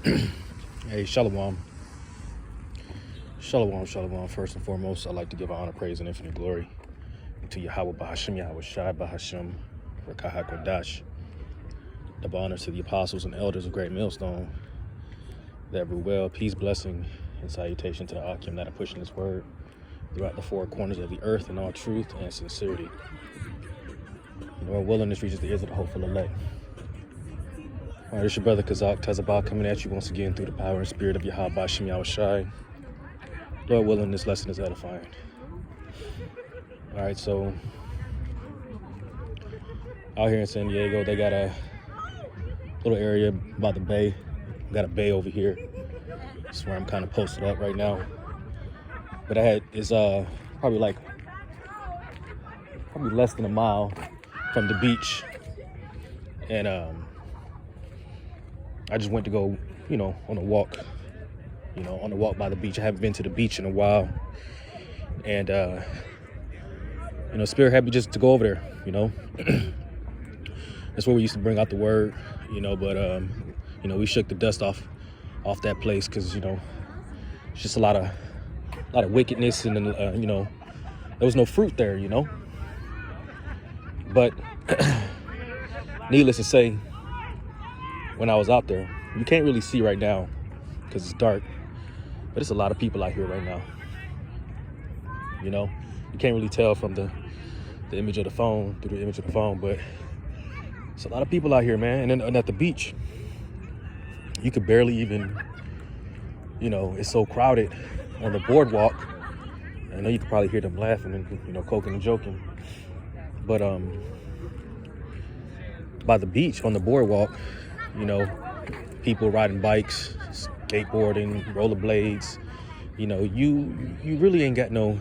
Hey, Shalom. Shalom, Shalom. First and foremost, I'd like to give honor, praise, and infinite glory to Yahweh Bahashim, Yahweh Shai Bahashim, Rakaha Kodash. Double honors to the apostles and elders of Great Millstone that rule well. Peace, blessing, and salutation to the Akim that are pushing this word throughout the four corners of the earth in all truth and sincerity. Lord willing, this reaches the ears of the hopeful elect. All right, it's your brother Kazak Tazabah coming at you once again through the power and spirit of Yahweh Bahashim, Yahweh Shai. Lord willing, this lesson is edifying. All right, so out here in San Diego, they got a little area by the bay. Got a bay over here. That's where I'm kind of posted up right now. But it's probably less than a mile from the beach, and I just went to go, on a walk. On the walk by the beach. I haven't been to the beach in a while, and Spirit had me just to go over there. That's where we used to bring out the word. But we shook the dust off that place because it's just a lot of wickedness, and there was no fruit there. But needless to say, when I was out there, you can't really see right now because it's dark, but it's a lot of people out here right now. You can't really tell from the image of the phone, through the image of the phone, but it's a lot of people out here, man. And at the beach, you could barely even, it's so crowded on the boardwalk. I know you could probably hear them laughing and, coking and joking. But by the beach, on the boardwalk, people riding bikes, skateboarding, rollerblades. You really ain't got no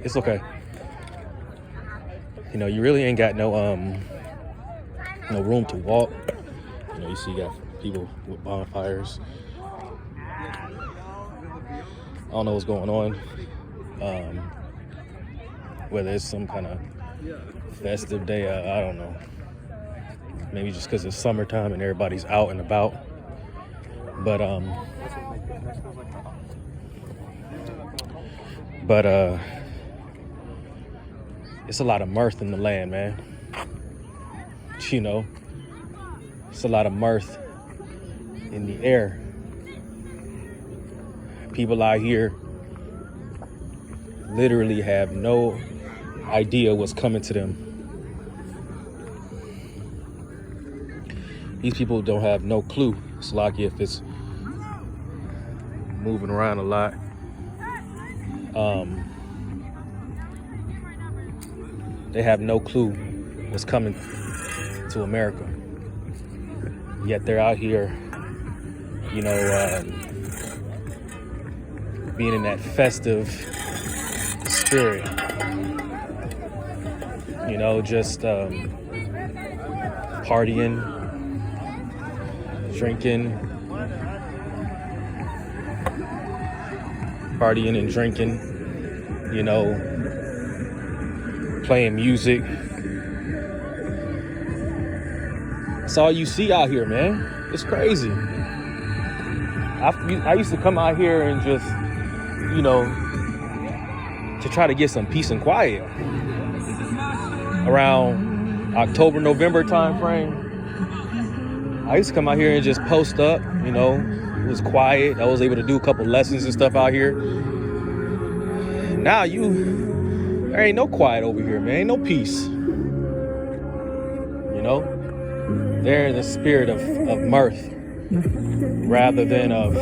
it's okay. You really ain't got no room to walk. You see, you got people with bonfires. I don't know what's going on. Whether it's some kind of festive day, I don't know. Maybe just because it's summertime and everybody's out and about. But it's a lot of mirth in the land, man. It's a lot of mirth in the air. People out here literally have no idea what's coming to them. These people don't have no clue. It's like if it's moving around a lot. They have no clue what's coming to America. Yet they're out here, being in that festive spirit. Just partying, drinking, and drinking, playing music. That's all you see out here, man. It's crazy. I used to come out here and just, to try to get some peace and quiet. Around October, November time frame, I used to come out here and just post up, it was quiet. I was able to do a couple lessons and stuff out here. Now there ain't no quiet over here, man. Ain't no peace. They're in the spirit of mirth rather than of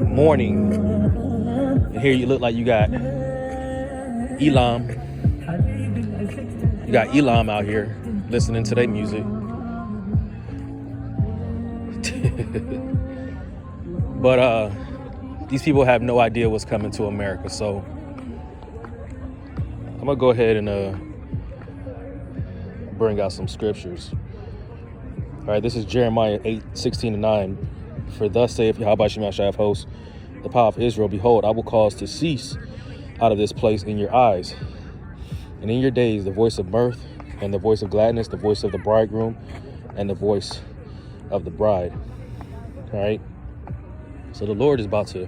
mourning. And here you look like you got Elam. You got Elam out here listening to their music. But these people have no idea what's coming to America. So I'm gonna go ahead and bring out some scriptures. All right, this is Jeremiah 8:16-9. For thus saith Yahweh Shemashai of hosts, the power of Israel, behold, I will cause to cease out of this place in your eyes, and in your days the voice of mirth and the voice of gladness, the voice of the bridegroom, and the voice of the bride. All right. So the Lord is about to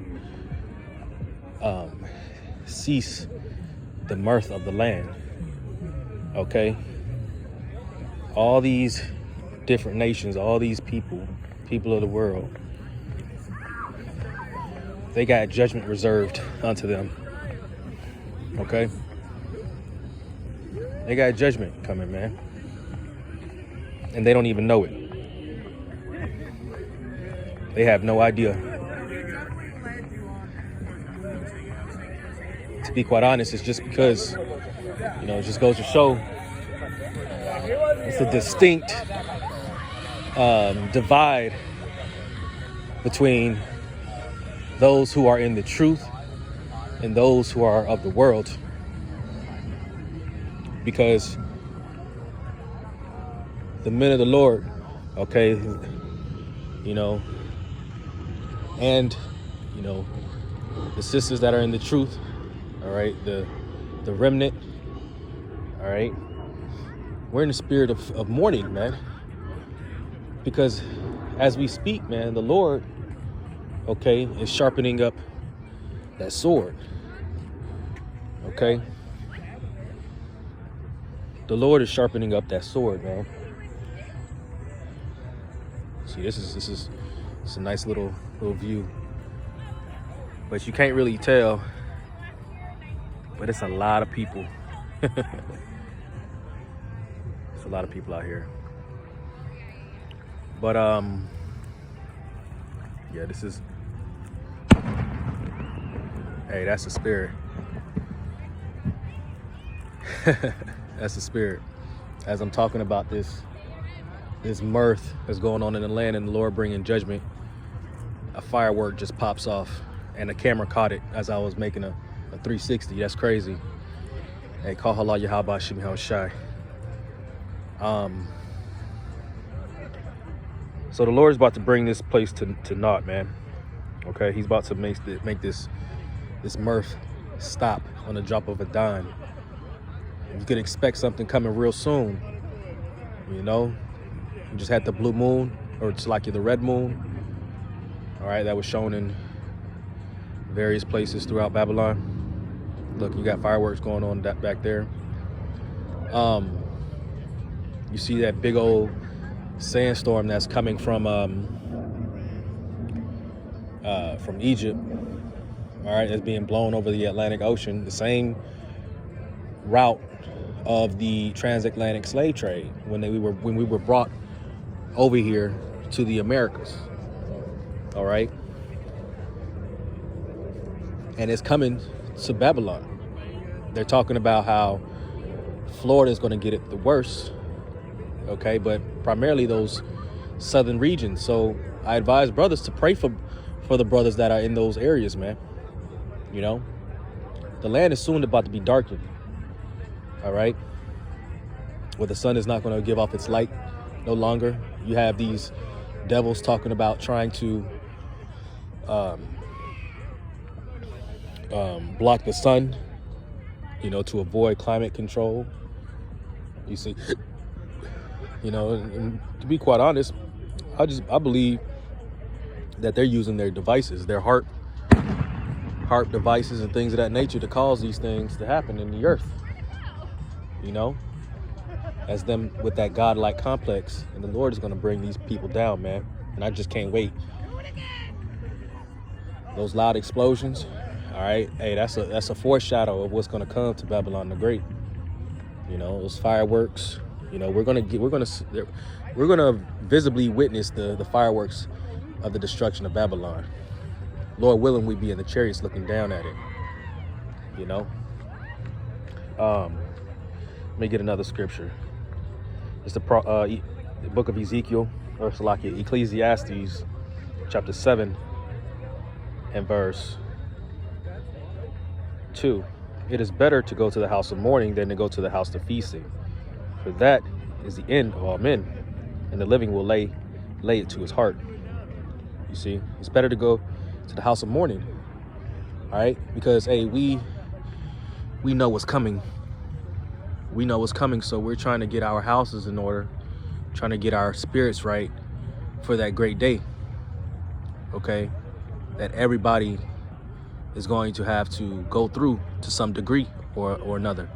cease the mirth of the land. Okay. All these different nations, all these people of the world, they got judgment reserved unto them. Okay. They got judgment coming, man. And they don't even know it. They have no idea. To be quite honest, it's just because, it just goes to show it's a distinct divide between those who are in the truth and those who are of the world. Because the men of the Lord, okay, and, the sisters that are in the truth, all right, the remnant, all right, we're in the spirit of mourning, man. Because as we speak, man, the Lord, okay, is sharpening up that sword, okay? The Lord is sharpening up that sword, man. See, this is a nice little view, but you can't really tell. But it's a lot of people. It's a lot of people out here. But yeah, this is. Hey, that's the spirit. That's the spirit. As I'm talking about this mirth that's going on in the land and the Lord bringing judgment, a firework just pops off, and the camera caught it as I was making a 360. That's crazy. Hey, call halal Yahweh Shim Shai. So the Lord is about to bring this place to naught, man. Okay, He's about to make this mirth stop on the drop of a dime. You could expect something coming real soon. You just had the blue moon, or it's like the red moon. All right, that was shown in various places throughout Babylon. Look, you got fireworks going on back there. You see that big old sandstorm that's coming from Egypt. All right, that's being blown over the Atlantic Ocean, the same route of the transatlantic slave trade when we were brought over here to the Americas. All right, and it's coming to Babylon. They're talking about how Florida is going to get it the worst, okay, but primarily those southern regions. So I advise brothers to pray for the brothers that are in those areas, man. The land is soon about to be darkened, all right, where the sun is not going to give off its light no longer. You have these devils talking about trying to block the sun, to avoid climate control. You see, and to be quite honest, I believe that they're using their devices, their harp devices and things of that nature to cause these things to happen in the earth. As them with that godlike complex, and the Lord is going to bring these people down, man. And I just can't wait. Those loud explosions, all right. Hey, that's a foreshadow of what's going to come to Babylon the Great. Those fireworks. We're gonna visibly witness the fireworks of the destruction of Babylon. Lord willing, we be in the chariots looking down at it. Let me get another scripture. It's the book of Ezekiel, or Ecclesiastes, chapter 7 and verse 2. It is better to go to the house of mourning than to go to the house of feasting, for that is the end of all men, and the living will lay it to his heart. You see, it's better to go to the house of mourning, all right, because hey, we know what's coming. we know what's coming, so we're trying to get our houses in order, trying to get our spirits right for that great day, okay, that everybody is going to have to go through to some degree or another.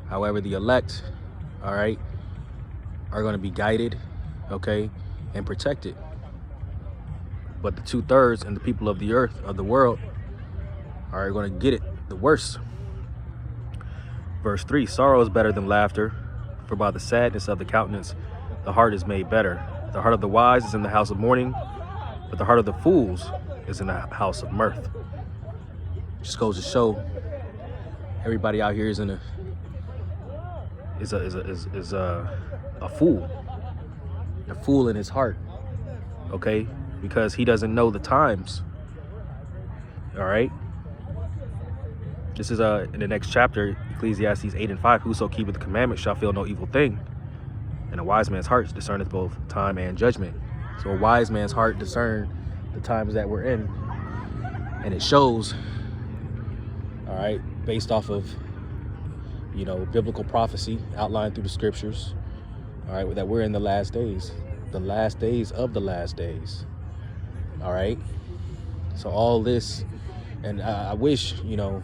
However, the elect, all right, are going to be guided, okay, and protected. But the 2/3 and the people of the earth, of the world, are going to get it the worst. Verse 3, sorrow is better than laughter, for by the sadness of the countenance, the heart is made better. The heart of the wise is in the house of mourning, but the heart of the fools is in the house of mirth. Just goes to show everybody out here is a fool in his heart, okay, because he doesn't know the times. All right, this is in the next chapter, Ecclesiastes 8:5. Whoso keepeth the commandments shall feel no evil thing, and a wise man's heart discerneth both time and judgment. So a wise man's heart discerns the times that we're in, and it shows, all right, based off of, you know, biblical prophecy outlined through the scriptures, all right, that we're in the last days of the last days. All right, so all this, and I wish, you know,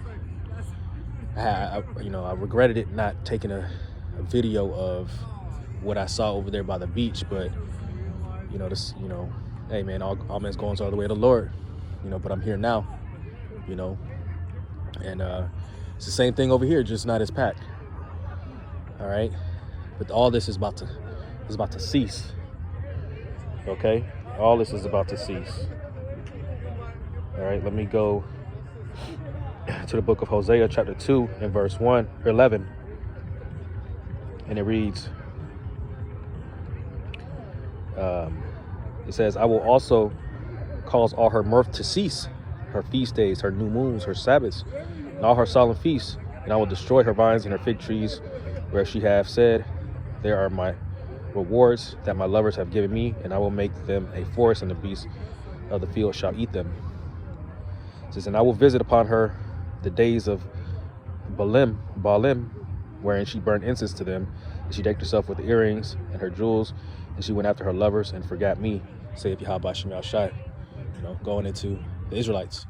I regretted it not taking a video of what I saw over there by the beach, but you know, this, you know, hey man, all men's going all the way to the Lord, you know, but I'm here now, you know, and it's the same thing over here, just not as packed. All right, but all this is about to cease. Okay, all this is about to cease. All right, let me go to the book of Hosea, chapter 2 and verse 1 or 11, and it reads, it says, I will also cause all her mirth to cease, her feast days, her new moons, her Sabbaths, and all her solemn feasts, and I will destroy her vines and her fig trees, where she hath said, there are my rewards that my lovers have given me, and I will make them a forest, and the beasts of the field shall eat them. It says, and I will visit upon her the days of Baalim, wherein she burned incense to them, and she decked herself with earrings and her jewels, and she went after her lovers and forgot me, saith Yahweh Shem Yahshai. You know, going into the Israelites,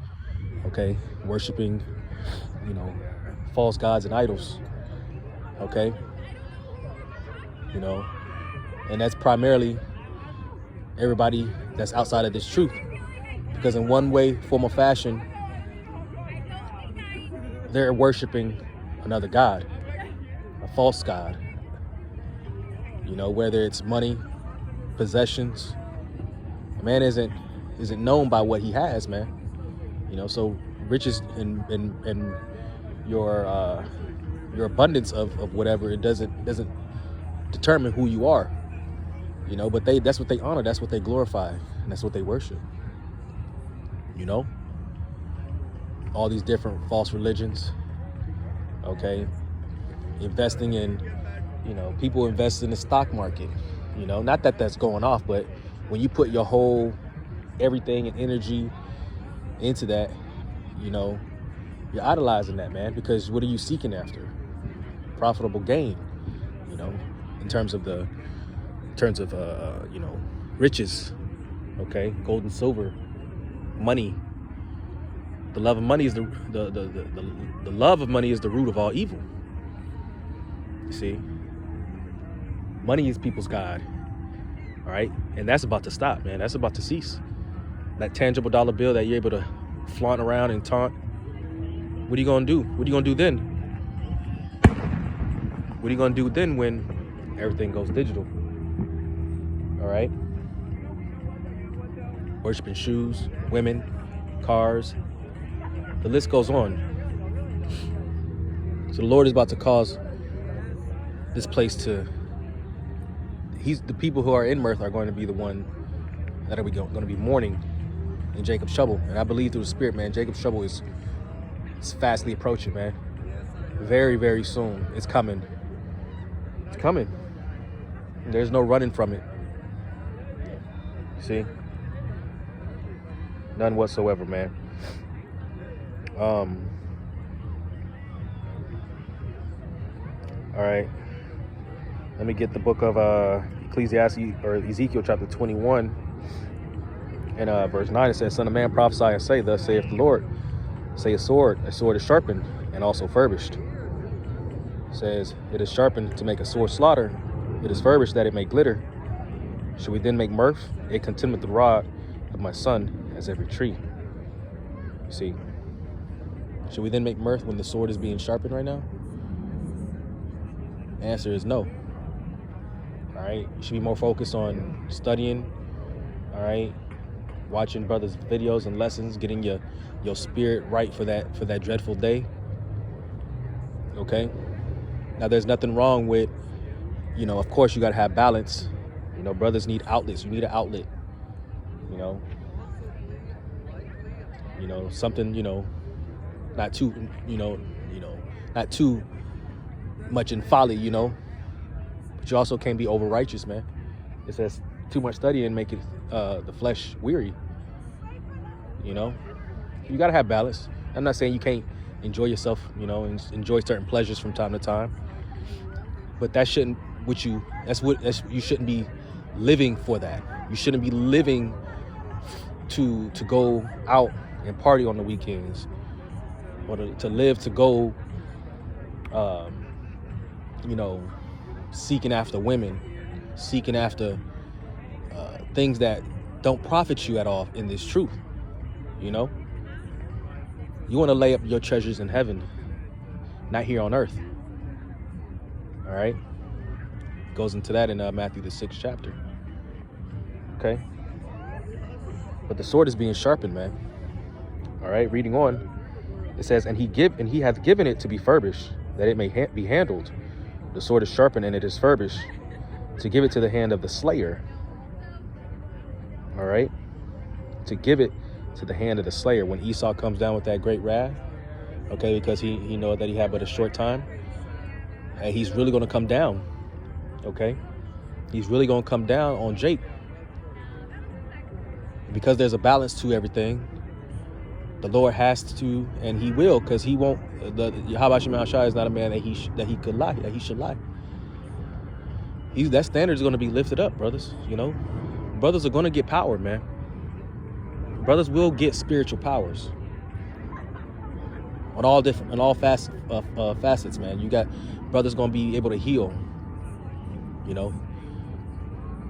okay, worshiping, you know, false gods and idols, okay, you know, and that's primarily everybody that's outside of this truth, because in one way, form, or fashion, they're worshiping another god, a false god, you know, whether it's money, possessions. A man isn't known by what he has, man, you know, so riches and your abundance of whatever, it doesn't determine who you are, you know, but that's what they honor, that's what they glorify, and that's what they worship, you know, all these different false religions, okay, investing in, you know, people invest in the stock market, you know, not that that's going off, but when you put your whole everything and energy into that, you know, you're idolizing that, man, because what are you seeking after? Profitable gain, you know, in terms of you know, riches, okay, gold and silver, money. The love of money is the love of money is the root of all evil. You see, money is people's god, all right, and that's about to stop, man. That's about to cease. That tangible dollar bill that you're able to flaunt around and taunt. What are you gonna do? What are you gonna do then? What are you gonna do then when everything goes digital? All right. Worshiping shoes, women, cars. The list goes on. So the Lord is about to cause this place to. The people who are in Mirth are going to be the one that are going to be mourning in Jacob's trouble, and I believe through the Spirit, man, Jacob's trouble is fastly approaching, man. Very, very soon, it's coming. It's coming. There's no running from it. See, none whatsoever, man. All right. Let me get the book of Ecclesiastes or Ezekiel chapter 21 and verse 9. It says, Son of man, prophesy and say, Thus saith the Lord, say a sword is sharpened and also furbished. It says, it is sharpened to make a sword slaughter. It is furbished that it may glitter. Should we then make mirth? It contemneth the rod of my son as every tree. You see, should we then make mirth when the sword is being sharpened right now? The answer is no. All right, you should be more focused on studying. All right, watching brothers' videos and lessons, getting your spirit right for that dreadful day. Okay. Now, there's nothing wrong with, of course, you got to have balance. Brothers need outlets. You need an outlet. Something, not too, not too much in folly, but you also can't be over righteous, man. It says too much studying make it the flesh weary. You got to have balance. I'm not saying you can't enjoy yourself, and enjoy certain pleasures from time to time, but that shouldn't you shouldn't be living for that. You shouldn't be living to go out and party on the weekends, or to live to go, seeking after women, seeking after things that don't profit you at all in this truth. You want to lay up your treasures in heaven, not here on earth. All right. Goes into that in Matthew the 6th chapter. Okay. But the sword is being sharpened, man. All right. Reading on, it says, and he hath given it to be furbished, that it may be handled. The sword is sharpened and it is furbished, to give it to the hand of the slayer. All right. To give it to the hand of the slayer when Esau comes down with that great wrath. Okay. Because he know that he had but a short time, and he's really going to come down. Okay. He's really going to come down on Jacob, because there's a balance to everything. The Lord has to, and he will, because he won't. Yahweh Shem Shai is not a man that he could lie, that he should lie. That standard is going to be lifted up, brothers. Brothers are going to get power, man. Brothers will get spiritual powers on all facets, man. You got brothers going to be able to heal.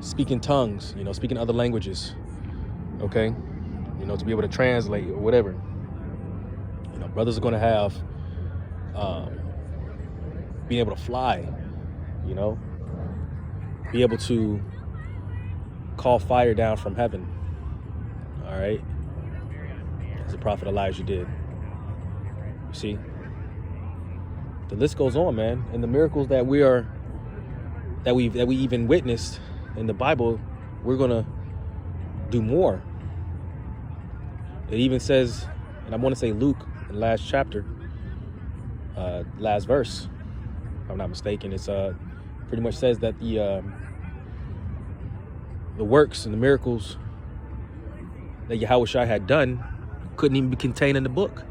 Speaking tongues, speaking other languages. Okay. To be able to translate or whatever. Brothers are going to have, being able to fly, be able to call fire down from heaven. All right. As the prophet Elijah did. You see, the list goes on, man. And the miracles that we even witnessed in the Bible, we're going to do more. It even says, and I want to say Luke, in the last chapter, last verse, if I'm not mistaken, it's pretty much says that the works and the miracles that Yahweh Shai had done couldn't even be contained in the book.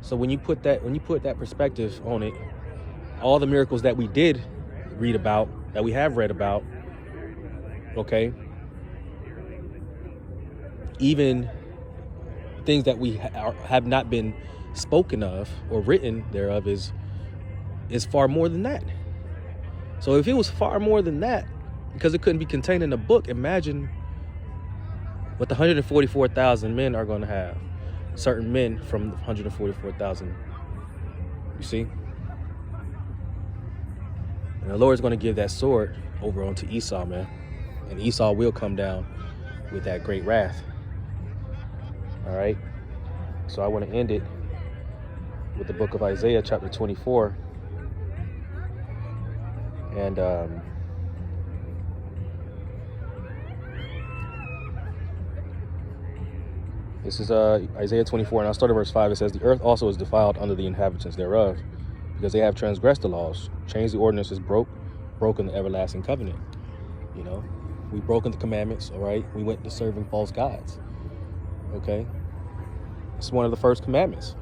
So when you put that perspective on it, all the miracles that we did read about, that we have read about, okay, even things that we have not been spoken of or written thereof is far more than that. So if it was far more than that, because it couldn't be contained in a book, imagine what the 144,000 men are going to have. Certain men from the 144,000. You see? And the Lord's going to give that sword over onto Esau, man. And Esau will come down with that great wrath. All right. So I want to end it with the book of Isaiah, chapter 24. And this is Isaiah 24, and I'll start at verse 5. It says, the earth also is defiled under the inhabitants thereof, because they have transgressed the laws, changed the ordinances, broken the everlasting covenant. We've broken the commandments, all right? We went to serving false gods. Okay, it's one of the first commandments.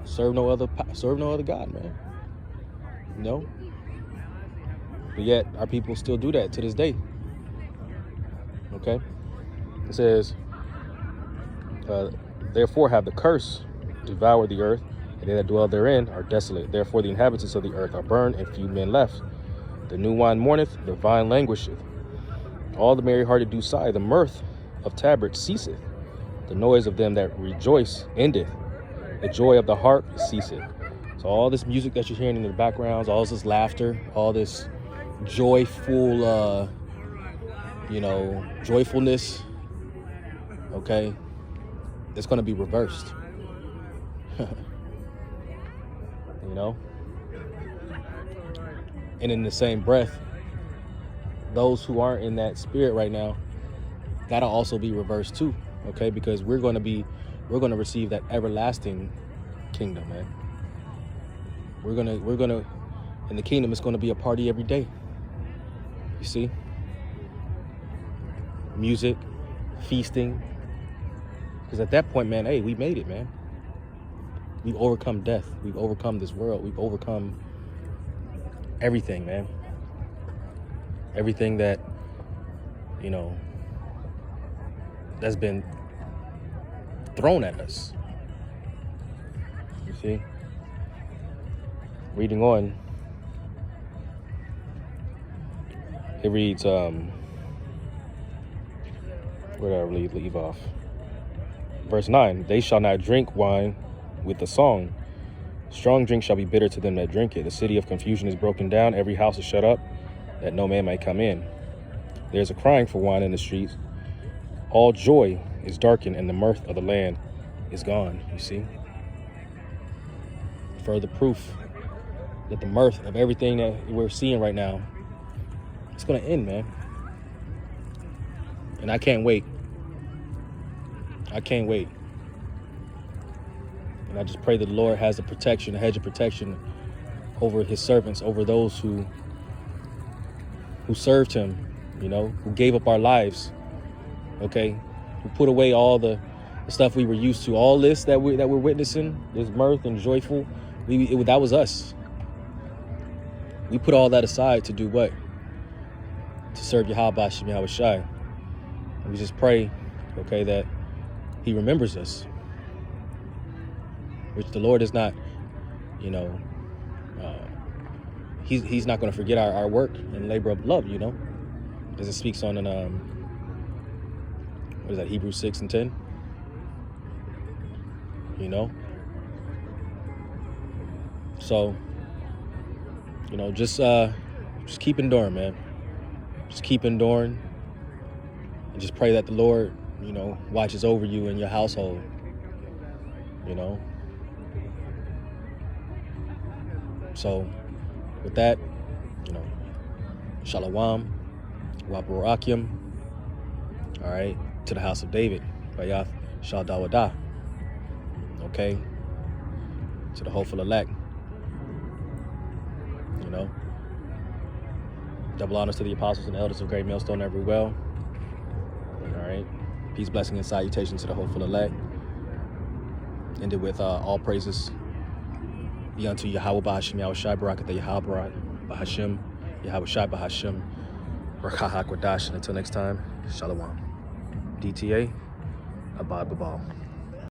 Serve no other God, man. know? But yet, our people still do that to this day. Okay? It says, therefore have the curse devoured the earth, and they that dwell therein are desolate. Therefore the inhabitants of the earth are burned, and few men left. The new wine mourneth, the vine languisheth. All the merry-hearted do sigh, the mirth of tabrets ceaseth. The noise of them that rejoice endeth. The joy of the harp ceaseth. So all this music that you're hearing in the backgrounds, all this laughter, all this joyful, joyfulness, okay, it's going to be reversed. You know? And in the same breath, those who aren't in that spirit right now, that'll also be reversed too, okay? Because we're going to receive that everlasting kingdom, man. We're gonna, in the kingdom, it's gonna be a party every day. You see? Music, feasting. Because at that point, man, hey, we made it, man. We've overcome death. We've overcome this world. We've overcome everything, man. Everything that, that's been thrown at us. You see? Reading on, it reads, where did I leave off? Verse 9, they shall not drink wine with a song. Strong drink shall be bitter to them that drink it. The city of confusion is broken down. Every house is shut up, that no man may come in. There's a crying for wine in the streets. All joy is darkened, and the mirth of the land is gone. You see? Further proof that the mirth of everything that we're seeing right now, it's going to end, man. And I can't wait. I can't wait. And I just pray that the Lord has a protection, a hedge of protection over his servants, over those who served him, who gave up our lives, okay? Who put away all the stuff we were used to. All this that we're witnessing, this mirth and joyful, that was us. We put all that aside to do what? To serve Yahweh Hashem Yahweh Shai. And we just pray, okay, that he remembers us. Which the Lord is not, he's not going to forget our work and labor of love, as it speaks on in, what is that, Hebrews 6 and 10? So, just keep enduring, man. Just keep enduring, and just pray that the Lord, watches over you and your household, So, with that, Shalom, Wabarakim, all right, to the house of David, Bayath Shal Dawadah, okay, to the hopeful elect, double honors to the apostles and elders of Great Millstone every well, all right, peace, blessing, and salutation to the hopeful elect, ended with all praises be unto Yahweh B'Hashem Yahweh Shai Barak Yahweh B'Hashem Yahweh Shai B'Hashem Barak HaKodash. Until next time, Shalom. DTA, Abad Babal.